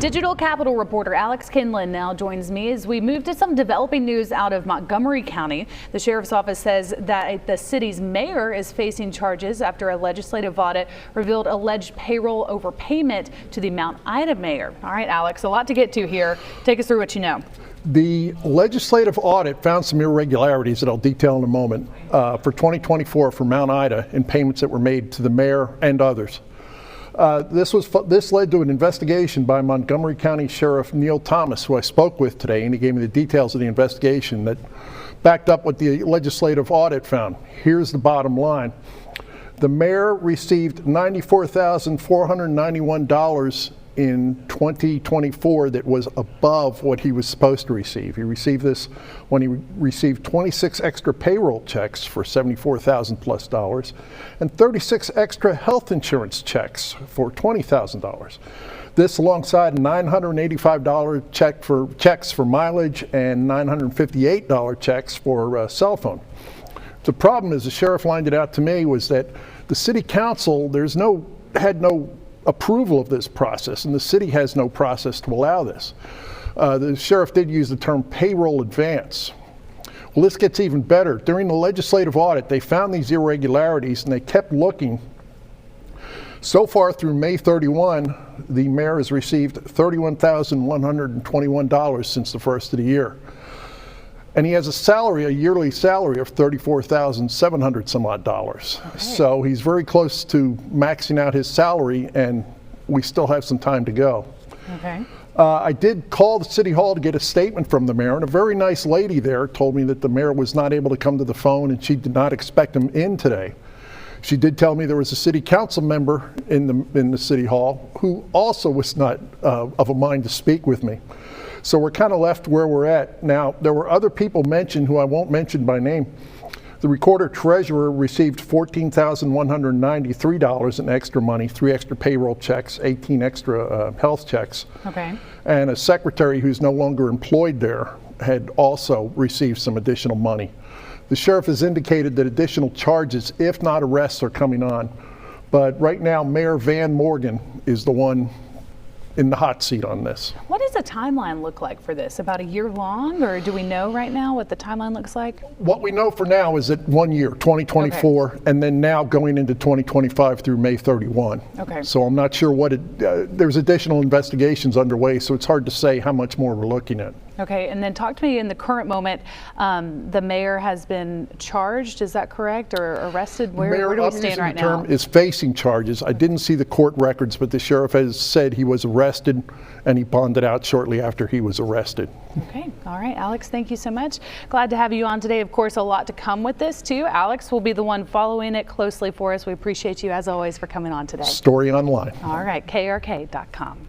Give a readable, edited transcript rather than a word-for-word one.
Digital Capital reporter Alex Kinlan now joins me as we move to some developing news out of Montgomery County. The sheriff's office says that the city's mayor is facing charges after a legislative audit revealed alleged payroll overpayment to the Mount Ida mayor. All right, Alex, a lot to get to here. Take us through what you know. The legislative audit found some irregularities that I'll detail in a moment for 2024 for Mount Ida in payments that were made to the mayor and others. This led to an investigation by Montgomery County Sheriff Neil Thomas, who I spoke with today, and he gave me the details of the investigation that backed up what the legislative audit found. Here's the bottom line. The mayor received $94,491 in 2024 that was above what he was supposed to receive. He received this when he received 26 extra payroll checks for $74,000 plus and 36 extra health insurance checks for $20,000. This alongside a $985 checks for mileage and $958 checks for cell phone. The problem, as the sheriff lined it out to me, was that the city council had no approval of this process, and the city has no process to allow this. The sheriff did use the term payroll advance. Well, this gets even better. During the legislative audit, they found these irregularities and they kept looking. So far through May 31, the mayor has received $31,121 since the first of the year. And he has a yearly salary of $34,700 some odd dollars. Okay. So he's very close to maxing out his salary, and we still have some time to go. Okay. I did call the city hall to get a statement from the mayor, and a very nice lady there told me that the mayor was not able to come to the phone and she did not expect him in today. She did tell me there was a city council member in the city hall who also was not of a mind to speak with me. So we're kind of left where we're at. Now, there were other people mentioned who I won't mention by name. The recorder treasurer received $14,193 in extra money, 3 extra payroll checks, 18 extra health checks. Okay. And a secretary who's no longer employed there had also received some additional money. The sheriff has indicated that additional charges, if not arrests, are coming on. But right now, Mayor Van Morgan is the one in the hot seat on this. What does the timeline look like for this? About a year long, or do we know right now what the timeline looks like? What we know for now is that 1 year, 2024, okay. And then now going into 2025 through May 31. Okay. So I'm not sure what there's additional investigations underway, so it's hard to say how much more we're looking at. Okay, and then talk to me in the current moment. The mayor has been charged, is that correct, or arrested? Where do we stand right now? The term is facing charges. I didn't see the court records, but the sheriff has said he was arrested and he bonded out shortly after he was arrested. Okay, all right, Alex, thank you so much. Glad to have you on today. Of course, a lot to come with this too. Alex will be the one following it closely for us. We appreciate you as always for coming on today. Story Online. All right, KARK.com.